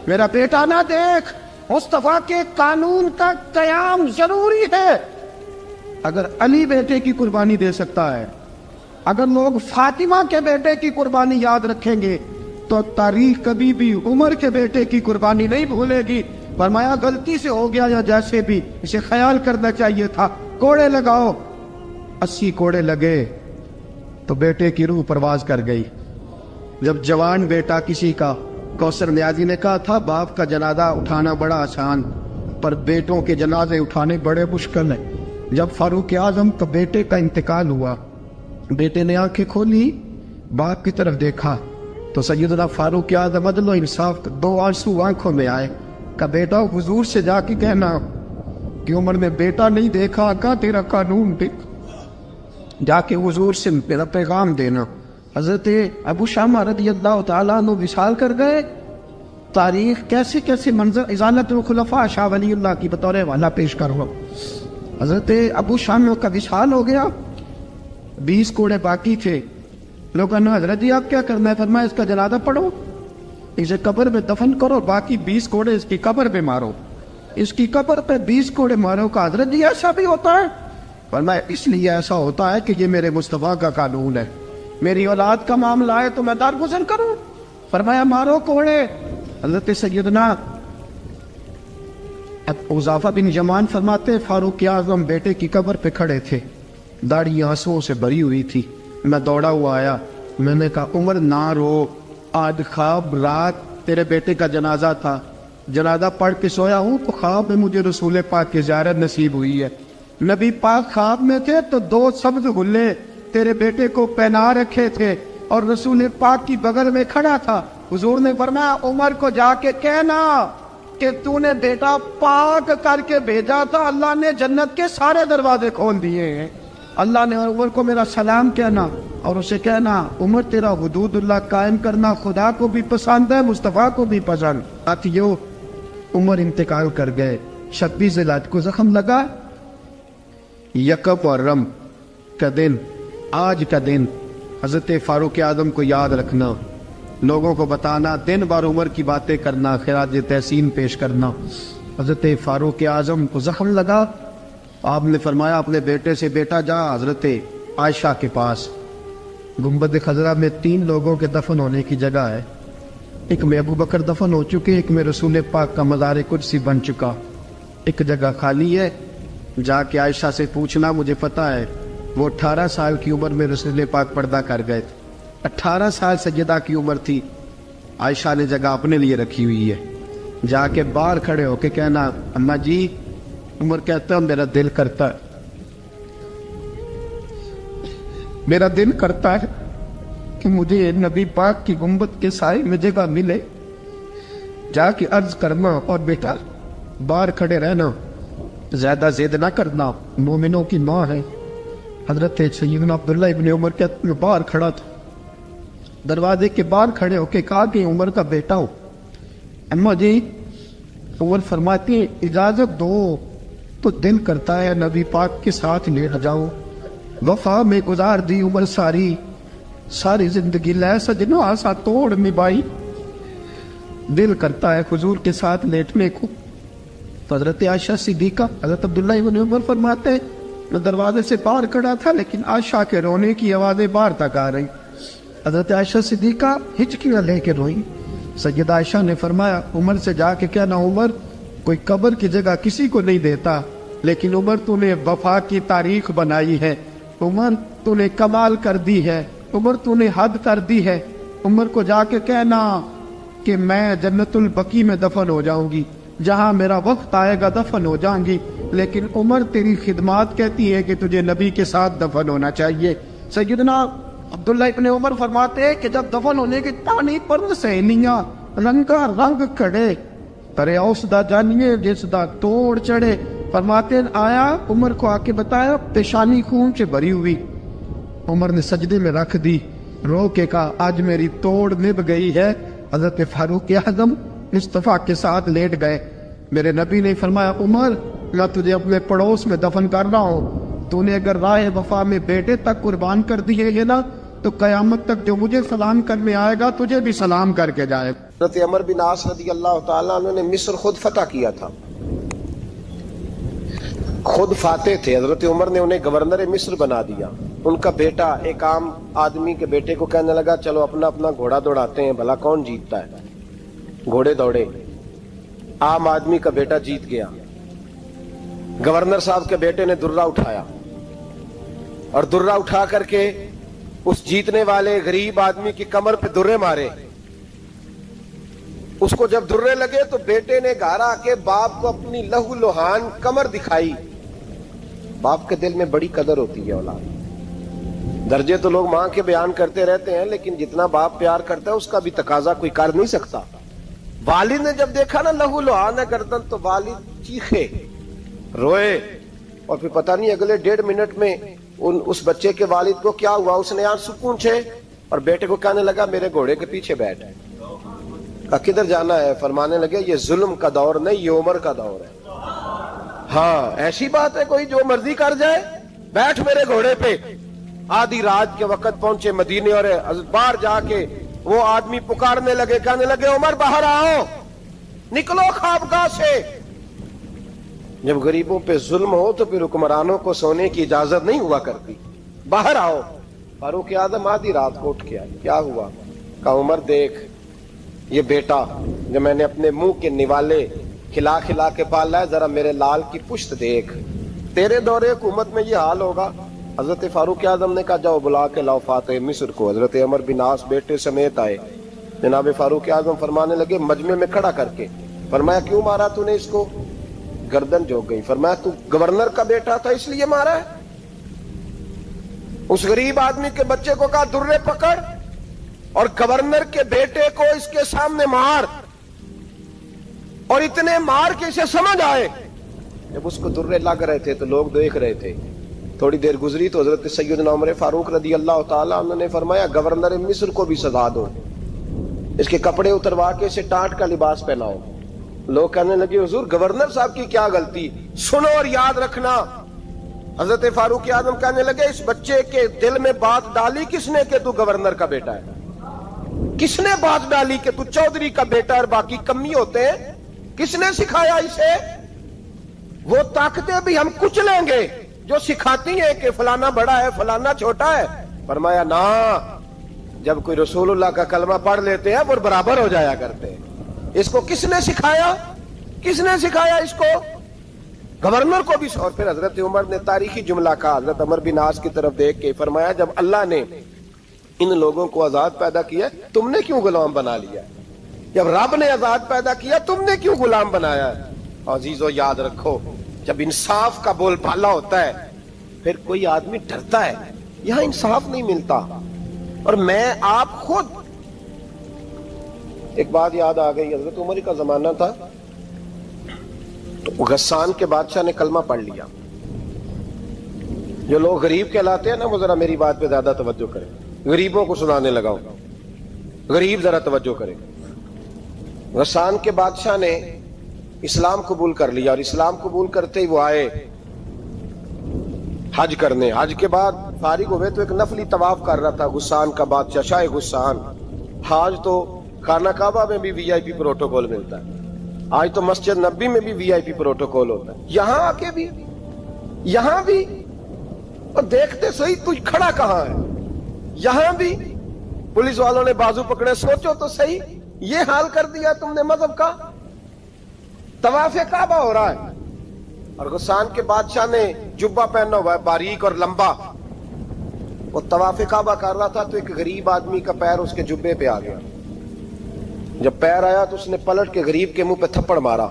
میرا بیٹا نہ دیکھ، مصطفیٰ کے قانون کا قیام ضروری ہے۔ اگر علی بیٹے کی قربانی دے سکتا ہے، اگر لوگ فاطمہ کے بیٹے کی قربانی یاد رکھیں گے تو تاریخ کبھی بھی عمر کے بیٹے کی قربانی نہیں بھولے گی۔ فرمایا غلطی سے ہو گیا یا جیسے بھی، اسے خیال کرنا چاہیے تھا، کوڑے لگاؤ۔ 80 کوڑے لگے تو بیٹے کی روح پرواز کر گئی۔ جب جوان بیٹا کسی کا، کوثر نیازی نے کہا تھا باپ کا جنازہ اٹھانا بڑا آسان، پر بیٹوں کے جنازے اٹھانے بڑے مشکل ہیں۔ جب فاروق اعظم کا بیٹے کا انتقال ہوا، بیٹے نے آنکھیں کھولی، باپ کی طرف دیکھا تو سیدنا فاروق اعظم عدل و انصاف، 2 آنسو آنکھوں میں آئے، کہ بیٹا حضور سے جا کے کہنا کہ عمر نے بیٹا نہیں دیکھا، آقا تیرا قانون دیکھ، جا کے حضور سے میرا پیغام دینا۔ حضرت ابو شامہ رضی اللہ تعالیٰ عنہ وصال کر گئے۔ تاریخ کیسے کیسے منظر ازالت الخلفاء شاہ ولی اللہ کی بطور والا پیش کر رہا ہوں۔ حضرت ابو شامہ کا وصال ہو گیا، 20 کوڑے باقی تھے۔ لوگوں نے حضرت جی آپ کیا کرنا ہے؟ فرمایا اس کا جنازہ پڑھو، اسے قبر میں دفن کرو، باقی 20 کوڑے اس کی قبر پہ مارو، اس کی قبر پہ 20 کوڑے مارو۔ کا حضرت جی ایسا بھی ہوتا ہے؟ فرمایا اس لیے ایسا ہوتا ہے کہ یہ میرے مصطفیٰ کا قانون ہے، میری اولاد کا معاملہ ہے تو میں درگزر کروں۔ فرمایا مارو کوڑے۔ حضرت سیدنا حذیفہ بن یمان فرماتے فاروق اعظم بیٹے کی قبر پہ کھڑے تھے، داڑھی آنسوؤں سے بھری ہوئی تھی۔ میں دوڑا ہوا آیا، میں نے کہا عمر نہ رو، آج خواب رات تیرے بیٹے کا جنازہ تھا، جنازہ پڑھ کے سویا ہوں تو خواب میں مجھے رسول پاک کی زیارت نصیب ہوئی ہے۔ نبی پاک خواب میں تھے تو 2 سبز غلے تیرے بیٹے کو پہنا رکھے تھے اور رسول پاک کی بغل میں کھڑا تھا۔ حضور نے فرمایا عمر کو جا کے کہنا کہ تو نے بیٹا پاک کر کے بھیجا تھا، اللہ نے جنت کے سارے دروازے کھول دیے ہیں۔ اللہ نے عمر کو میرا سلام کہنا اور اسے کہنا عمر تیرا حدود اللہ قائم کرنا خدا کو بھی پسند ہے، مصطفیٰ کو بھی پسند۔ ساتھیو عمر انتقال کر گئے، 26 ذی الحجہ کو زخم لگا، یکم محرم کا دن، آج کا دن حضرت فاروق اعظم کو یاد رکھنا، لوگوں کو بتانا، دن بار عمر کی باتیں کرنا، خراج تحسین پیش کرنا۔ حضرت فاروق اعظم کو زخم لگا، آپ نے فرمایا اپنے بیٹے سے بیٹا جا حضرت عائشہ کے پاس، گنبد خضرا میں 3 لوگوں کے دفن ہونے کی جگہ ہے، ایک میں ابو بکر دفن ہو چکے، ایک میں رسول پاک کا مزار قدسی بن چکا، ایک جگہ خالی ہے، جا کے عائشہ سے پوچھنا، مجھے پتہ ہے وہ 18 سال کی عمر میں رسول پاک پردہ کر گئے تھے، 18 سال سیدہ کی عمر تھی، عائشہ نے جگہ اپنے لیے رکھی ہوئی ہے، جا کے باہر کھڑے ہو کے کہنا اماں جی، عمر کہتا ہے میرا دل کرتا ہے، میرا دل کرتا ہے کہ مجھے نبی پاک کی گنبد کے سائے میں جگہ ملے، جا کے عرض کرنا اور بیٹا باہر کھڑے رہنا، زیادہ زید نہ کرنا، مومنوں کی ماں ہے۔ حضرت سیدنا عبداللہ ابن عمر کے باہر کھڑا تھا، دروازے کے باہر کھڑے ہو کے کہا کہ عمر کا بیٹا ہو، اماں جی عمر فرماتے ہیں اجازت دو تو دل کرتا ہے نبی پاک کے ساتھ لیٹ جاؤ، وفا میں گزار دی عمر ساری زندگی لے سجنو آسا توڑ نبھائی، دل کرتا ہے حضور کے ساتھ لیٹنے کو، تو حضرت عائشہ صدیقہ حضرت عبداللہ ابن عمر فرماتے ہیں میں دروازے سے باہر کھڑا تھا لیکن عائشہ کے رونے کی آوازیں باہر تک آ رہی. حضرت عائشہ صدیقہ ہچکیاں لے کے روئی. سیدہ عائشہ نے فرمایا عمر سے جا کے کہنا عمر کوئی قبر کی جگہ کسی کو نہیں دیتا لیکن عمر تو نے وفا کی تاریخ بنائی ہے, عمر تو نے کمال کر دی ہے, عمر تو نے حد کر دی ہے. عمر کو جا کے کہنا کہ میں جنت البقیع میں دفن ہو جاؤں گی, جہاں میرا وقت آئے گا دفن ہو جاؤں گی, لیکن عمر تیری خدمات کہتی ہے کہ تجھے نبی کے ساتھ دفن ہونا چاہیے. سیدنا عبداللہ ابن عمر فرماتے ہیں کہ جب دفن ہونے کی تانی پر سینیاں رنگا رنگ کھڑے ترے اوس دا جانیے جس دا توڑ چڑھے. فرماتے ہیں آیا عمر کو آ کے بتایا پیشانی خون سے بھری ہوئی. عمر نے سجدے میں رکھ دی, رو کے کہا آج میری توڑ نب گئی ہے. حضرت فاروق اعظم مصطفیٰ کے ساتھ لیٹ گئے. میرے نبی نے فرمایا عمر میں تجھے اپنے پڑوس میں دفن کر رہا ہوں, تو نے اگر راہ وفا میں بیٹے تک قربان کر دیے ہے نا تو قیامت تک جو مجھے سلام کرنے آئے گا تجھے بھی سلام کر کے جائے گا. حضرت عمر بن عاص رضی اللہ تعالیٰ عنہ نے مصر خود فتح کیا تھا, خود فاتح تھے. حضرت عمر نے انہیں گورنر مصر بنا دیا. ان کا بیٹا ایک عام آدمی کے بیٹے کو کہنے لگا چلو اپنا اپنا گھوڑا دوڑاتے ہیں بھلا کون جیتتا ہے. گھوڑے دوڑے, عام آدمی کا بیٹا جیت گیا. گورنر صاحب کے بیٹے نے درہ اٹھایا اور درہ اٹھا کر کے اس جیتنے والے غریب آدمی کی کمر پہ درے مارے. اس کو جب درے لگے تو بیٹے نے گھر آ کے باپ کو اپنی لہو لوہان کمر دکھائی. باپ کے دل میں بڑی قدر ہوتی ہے اولاد. درجے تو لوگ ماں کے بیان کرتے رہتے ہیں لیکن جتنا باپ پیار کرتا ہے اس کا بھی تقاضا کوئی کر نہیں سکتا. والد نے جب دیکھا نا لہو لوہان ہے گردن تو والد چیخے روئے اور پھر پتہ نہیں اگلے 1.5 منٹ میں اس بچے کے والد کو کیا ہوا, اس نے آنسو پونچھے اور بیٹے کو کہنے لگا میرے گھوڑے کے پیچھے بیٹھ. کہا کدھر جانا ہے؟ فرمانے لگے یہ ظلم کا دور نہیں یہ عمر کا دور ہے. ہاں ایسی بات ہے کوئی جو مرضی کر جائے, بیٹھ میرے گھوڑے پہ. آدھی رات کے وقت پہنچے مدینے اور باہر جا کے وہ آدمی پکارنے لگے, کہنے لگے عمر باہر آؤ, نکلو خوابگاہ سے. جب غریبوں پہ ظلم ہو تو پھر حکمرانوں کو سونے کی اجازت نہیں ہوا کرتی. باہر آؤ. فاروق اعظم آدھی رات کو اٹھ کے آئے. کیا ہوا؟ کہا عمر دیکھ یہ بیٹا جو میں نے اپنے منہ کے نوالے کھلا کھلا کے پالا ہے, ذرا میرے لال کی پشت دیکھ. تیرے دور حکومت میں یہ حال ہوگا. حضرت فاروق اعظم نے کہا جاؤ بلا کے لاؤ فاتح مصر کو. حضرت عمر بن عاص بیٹے سمیت آئے. جناب فاروق اعظم فرمانے لگے مجمع میں کھڑا کر کے, فرمایا کیوں مارا تو نے اس کو؟ گردن جھک گئی. فرمایا تو گورنر کا بیٹا تھا اس لیے مارا ہے؟ اس غریب آدمی کے بچے کو کہا درے پکڑ اور گورنر کے بیٹے کو اس کے سامنے مار, اور اتنے مار کے اسے سمجھ آئے. جب اس کو درے لگ رہے تھے تو لوگ دیکھ رہے تھے. تھوڑی دیر گزری تو حضرت سیدنا عمر فاروق رضی اللہ تعالیٰ عنہ نے فرمایا گورنر مصر کو بھی سزا دو, اس کے کپڑے اتروا کے اسے ٹاٹ کا لباس پہناؤ. لوگ کہنے لگے حضور گورنر صاحب کی کیا غلطی؟ سنو اور یاد رکھنا. حضرت فاروق اعظم کہنے لگے اس بچے کے دل میں بات ڈالی کس نے کہ تو گورنر کا بیٹا ہے؟ کس نے بات ڈالی کہ تو چودھری کا بیٹا اور باقی کمی ہوتے ہیں؟ کس نے سکھایا اسے؟ وہ طاقتیں بھی ہم کچلیں گے جو سکھاتی ہیں کہ فلانا بڑا ہے فلانا چھوٹا ہے. فرمایا نا, جب کوئی رسول اللہ کا کلمہ پڑھ لیتے ہیں وہ برابر ہو جایا کرتے ہیں. اس کو کس نے سکھایا؟ کس نے سکھایا اس کو؟ گورنر کو بھی. اور پھر حضرت عمر نے تاریخی جملہ کہا حضرت عمر بن عاص کی طرف دیکھ کے, فرمایا جب اللہ نے ان لوگوں کو آزاد پیدا کیا تم نے کیوں غلام بنا لیا؟ جب رب نے آزاد پیدا کیا تم نے کیوں غلام بنایا؟ عزیزو یاد رکھو جب انصاف کا بول بالا ہوتا ہے پھر کوئی آدمی ڈرتا ہے. یہاں انصاف نہیں ملتا. اور میں آپ خود ایک بات یاد آ گئی. حضرت عمر کا زمانہ تھا تو غسان کے بادشاہ نے کلمہ پڑھ لیا. جو لوگ غریب کہلاتے ہیں نا وہ ذرا میری بات پہ زیادہ توجہ کریں. غریبوں کو سنانے لگا ہوں, غریب ذرا توجہ کریں. غسان کے بادشاہ نے اسلام قبول کر لیا اور اسلام قبول کرتے ہی وہ آئے حج کرنے. حج کے بعد فارغ ہوئے تو ایک نفلی طواف کر رہا تھا غسان کا بادشاہ شاہ غسان. حاج تو خانہ کعبہ میں بھی وی آئی پی پروٹوکول ملتا ہے. آج تو مسجد نبی میں بھی VIP پروٹوکول ہوتا ہے، یہاں آکے بھی، یہاں بھی، اور دیکھتے صحیح تو کھڑا کہاں ہے، یہاں بھی پولیس والوں نے بازو پکڑے، سوچو تو صحیح یہ حال کر دیا تم نے مذہب کا۔ طواف کعبہ ہو رہا ہے اور غسان کے بادشاہ نے جبہ پہنا ہوا ہے باریک اور لمبا، وہ طواف کعبہ کر رہا تھا تو ایک غریب آدمی کا پیر اس کے جبے پہ آ گیا، جب پیر آیا تو اس نے پلٹ کے غریب کے منہ پہ تھپڑ مارا،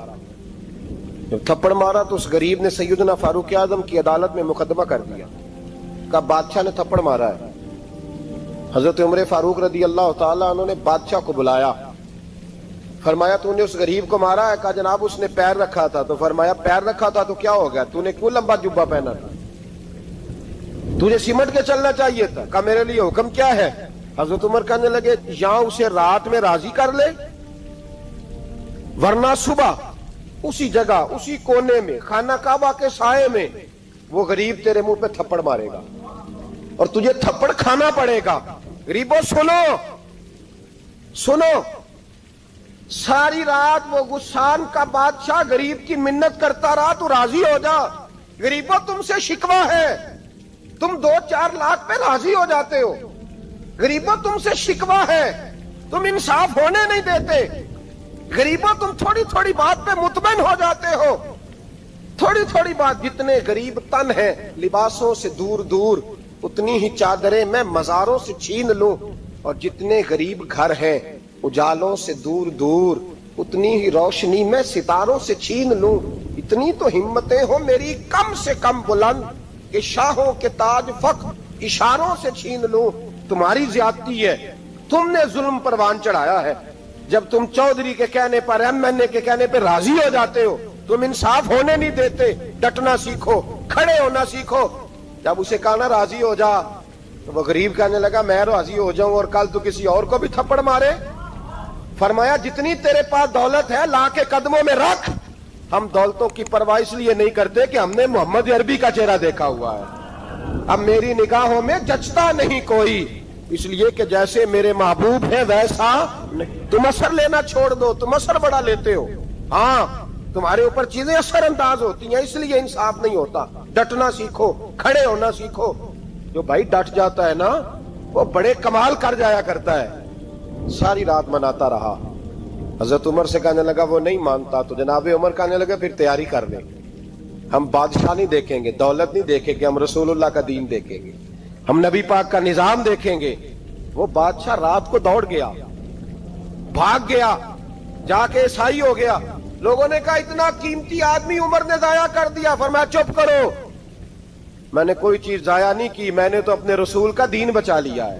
جب تھپڑ مارا تو اس غریب نے سیدنا فاروق اعظم کی عدالت میں مقدمہ کر دیا، کہا بادشاہ نے تھپڑ مارا ہے۔ حضرت عمر فاروق رضی اللہ تعالیٰ عنہ نے بادشاہ کو بلایا، فرمایا تو نے اس غریب کو مارا ہے؟ کہا جناب اس نے پیر رکھا تھا۔ تو فرمایا پیر رکھا تھا تو کیا ہو گیا، تو نے کیوں لمبا جبہ پہنا تھا، تجھے سمٹ کے چلنا چاہیے تھا۔ کہا میرے لیے حکم کیا ہے؟ حضرت عمر کہنے لگے یہاں اسے رات میں راضی کر لے، ورنہ صبح اسی جگہ اسی کونے میں خانہ کعبہ کے سائے میں وہ غریب تیرے منہ پہ تھپڑ مارے گا اور تجھے تھپڑ کھانا پڑے گا۔ غریبوں سنو سنو، ساری رات وہ غسان کا بادشاہ غریب کی منت کرتا رہا تو راضی ہو جا۔ غریبوں تم سے شکوہ ہے، تم 2-4 لاکھ پہ راضی ہو جاتے ہو، غریبوں تم سے شکوہ ہے، تم انصاف ہونے نہیں دیتے، غریبوں تم تھوڑی تھوڑی بات پہ مطمئن ہو جاتے ہو، تھوڑی تھوڑی بات۔ جتنے غریب تن ہیں لباسوں سے دور دور، اتنی ہی چادریں میں مزاروں سے چھین لوں، اور جتنے غریب گھر ہیں اجالوں سے دور دور، اتنی ہی روشنی میں ستاروں سے چھین لوں۔ اتنی تو ہمتیں ہو میری کم سے کم بلند کہ شاہوں کے تاج فخر اشاروں سے چھین لوں۔ تمہاری زیادتی ہے، تم نے ظلم پروان چڑھایا ہے۔ جب تم چودھری کے کہنے پر MNA کے کہنے پہ راضی ہو جاتے ہو، تم انصاف ہونے نہیں دیتے۔ ڈٹنا سیکھو، کھڑے ہونا سیکھو۔ جب اسے کہا نا راضی ہو جا تو وہ غریب کہنے لگا میں راضی ہو جاؤں اور کل تو کسی اور کو بھی تھپڑ مارے؟ فرمایا جتنی تیرے پاس دولت ہے لا کے قدموں میں رکھ۔ ہم دولتوں کی پرواہ اس لیے نہیں کرتے کہ ہم نے محمد عربی کا چہرہ دیکھا ہوا ہے، اب میری نگاہوں میں جچتا نہیں کوئی، اس لیے کہ جیسے میرے محبوب ہیں ویسا نہیں۔ تم اثر لینا چھوڑ دو، تم اثر بڑا لیتے ہو، ہاں تمہارے اوپر چیزیں اثر انداز ہوتی ہیں، اس لیے انصاف نہیں ہوتا۔ ڈٹنا سیکھو، کھڑے ہونا سیکھو۔ جو بھائی ڈٹ جاتا ہے نا وہ بڑے کمال کر جایا کرتا ہے۔ ساری رات مناتا رہا، حضرت عمر سے کہنے لگا وہ نہیں مانتا، تو جناب عمر کہنے لگا پھر تیاری کر لیں، ہم بادشاہ نہیں دیکھیں گے، دولت نہیں دیکھیں گے، ہم رسول اللہ کا دین دیکھیں گے، ہم نبی پاک کا نظام دیکھیں گے۔ وہ بادشاہ رات کو دوڑ گیا، بھاگ گیا، جا کے عیسائی ہو گیا۔ لوگوں نے کہا اتنا قیمتی آدمی عمر نے ضائع کر دیا۔ فرمایا چپ کرو، میں نے کوئی چیز ضائع نہیں کی، میں نے تو اپنے رسول کا دین بچا لیا ہے،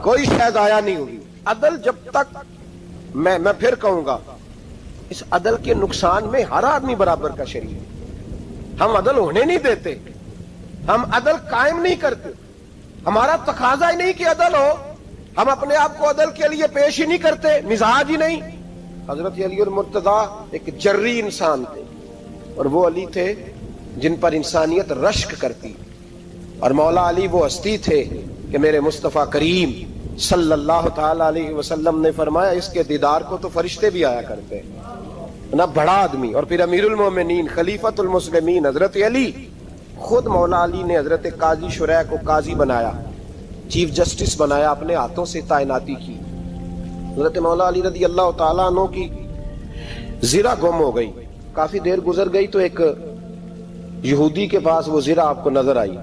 کوئی شے ضائع نہیں ہوئی۔ عدل جب تک میں پھر کہوں گا، اس عدل کے نقصان میں ہر آدمی برابر کا شریک ہے۔ ہم عدل ہونے نہیں دیتے، ہم عدل قائم نہیں کرتے، ہمارا تقاضا ہی نہیں کہ عدل ہو، ہم اپنے آپ کو عدل کے لیے پیش ہی نہیں کرتے، مزاج ہی نہیں۔ حضرت علی المرتضیٰ ایک جری انسان تھے، اور وہ علی تھے جن پر انسانیت رشک کرتی، اور مولا علی وہ ہستی تھے کہ میرے مصطفیٰ کریم صلی اللہ تعالی علیہ وسلم نے فرمایا اس کے دیدار کو تو فرشتے بھی آیا کرتے ہیں، نہ بڑا آدمی۔ اور پھر امیر المومنین خلیفۃ المسلمین حضرت علی، خود مولا علی نے حضرت قاضی شریح کو قاضی بنایا، چیف جسٹس بنایا، اپنے ہاتھوں سے تعیناتی کی۔ حضرت مولا علی رضی اللہ تعالیٰ عنہ کی زرہ گم ہو گئی، کافی دیر گزر گئی تو ایک یہودی کے پاس وہ زرہ آپ کو نظر آئی۔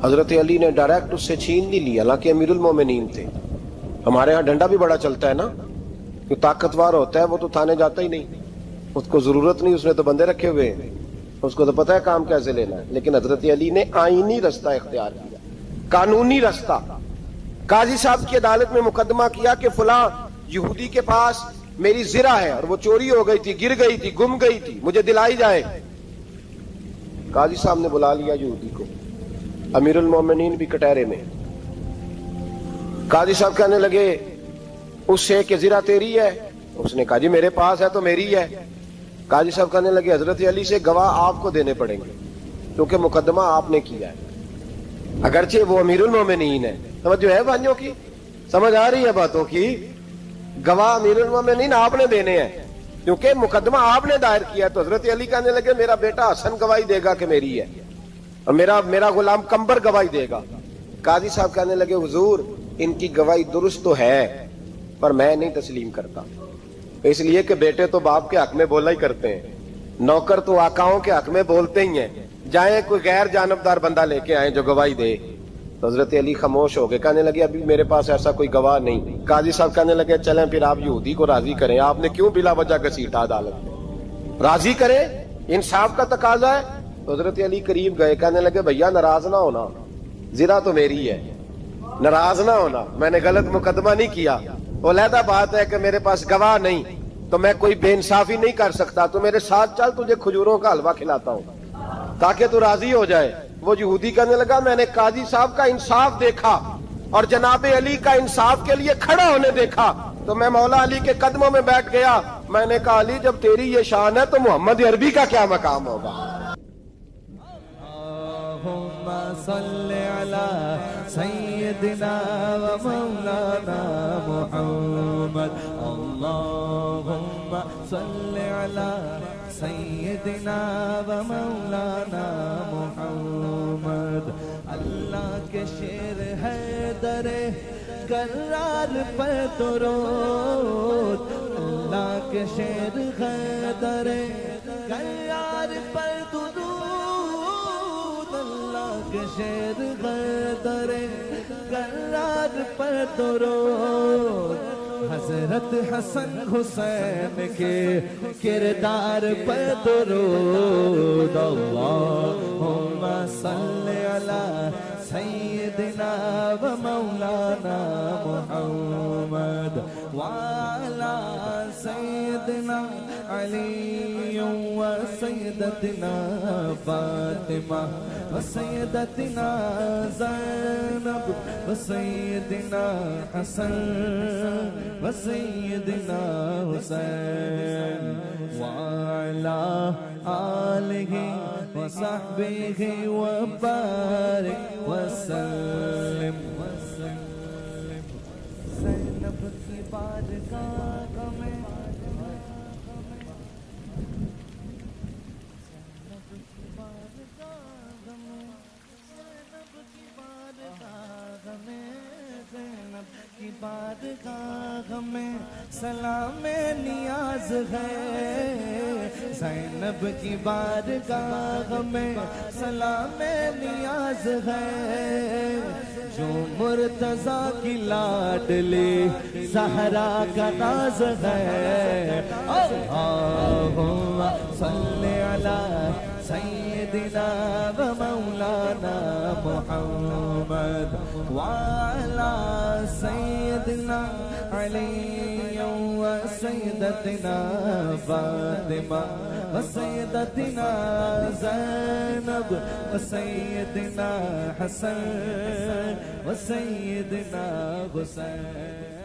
حضرت علی نے ڈائریکٹ اس سے چھین نہیں لی، حالانکہ امیر المومنین تھے۔ ہمارے ہاں ڈنڈا بھی بڑا چلتا ہے نا، جو طاقتور ہوتا ہے وہ تو تھانے جاتا ہی نہیں، اس کو ضرورت نہیں، اس نے تو بندے رکھے ہوئے ہیں، اس کو تو پتہ ہے کام کیسے لینا ہے۔ لیکن حضرت علی نے آئینی رستہ اختیار کیا، قانونی رستہ۔ قاضی صاحب کی عدالت میں مقدمہ کیا کہ فلاں یہودی کے پاس میری زرہ ہے اور وہ چوری ہو گئی تھی، گر گئی تھی، گم گئی تھی، مجھے دلائی جائے۔ قاضی صاحب نے بلا لیا یہودی کو، امیر المومنین بھی کٹہرے میں۔ قاضی صاحب کہنے لگے اس سے کہ زرہ تیری ہے؟ اس نے کہا جی میرے پاس ہے تو میری ہے۔ قاضی صاحب کہنے لگے حضرت علی سے گواہ آپ کو دینے پڑیں گے کیونکہ مقدمہ آپ نے کیا ہے، اگرچہ وہ امیر المومنین ہے۔ سمجھ ہے بھائیوں کی، سمجھ آ رہی ہے باتوں کی؟ گواہ امیر المومنین آپ نے دینے ہیں، کیونکہ مقدمہ آپ نے دائر کیا تو حضرت علی کہنے لگے میرا بیٹا حسن گواہی دے گا کہ میری ہے، اور میرا غلام کمبر گواہی دے گا۔ قاضی صاحب کہنے لگے حضور ان کی گواہی درست تو ہے پر میں نہیں تسلیم کرتا، اس لیے کہ بیٹے تو باپ کے حق میں بولا ہی کرتے ہیں، نوکر تو آقاؤں کے حق میں بولتے ہی ہیں، جائیں کوئی غیر جانبدار بندہ لے کے آئیں جو گواہی دے۔ تو حضرت علی خاموش ہو گئے، کہنے لگے ابھی میرے پاس ایسا کوئی گواہ نہیں۔ قاضی صاحب کہنے لگے چلیں پھر آپ یہودی کو راضی کریں، آپ نے کیوں بلا وجہ گھسیٹا عدالت میں، راضی کریں، انصاف کا تقاضا ہے۔ تو حضرت علی قریب گئے، کہنے لگے بھیا ناراض نہ ہونا، زرا تو میری ہے، ناراض نہ ہونا، میں نے غلط مقدمہ نہیں کیا، علیحدہ بات ہے کہ میرے پاس گواہ نہیں تو میں کوئی بے انصافی نہیں کر سکتا، تو میرے ساتھ چل تجھے کھجوروں کا حلوہ کھلاتا ہوں تاکہ تو راضی ہو جائے۔ وہ یہودی کہنے لگا میں نے قاضی صاحب کا انصاف دیکھا اور جناب علی کا انصاف کے لیے کھڑا ہونے دیکھا تو میں مولا علی کے قدموں میں بیٹھ گیا، میں نے کہا علی جب تیری یہ شان ہے تو محمد عربی کا کیا مقام ہوگا۔ اللہم صل علی سیدنا و مولانا محمد، اللہم صل علی سیدنا و مولانا محمد۔ اللہ کے شیر ہے در کرار پر درود، اللہ کے شیر ہے در کرار پر درود، اللہ کے شیر ہے در کرار پر درود۔ حضرت حسن حسین کے کردار پر درود، اللہم صل علی سیدنا و مولانا محمد وعلی سیدنا علی و سیدتنا فاطمہ و سیدتنا زینب و سیدنا حسن و سیدنا حسین وعلی آلہ و صحبہ و بارک وسلم۔ زینب کی بارگاہ میں کی بارگاہ میں سلام نیاز ہے، زینب کی بارگاہ میں سلام نیاز ہے، جو مرتضیٰ کی لاڈلی زہرا کا ناز ہے۔ اللہم صل علی سیدنا و مولانا محمد وعلی سیدنا علی و سیدتنا فاطمہ و سیدتنا زینب و سیدنا حسن و سیدنا حسین۔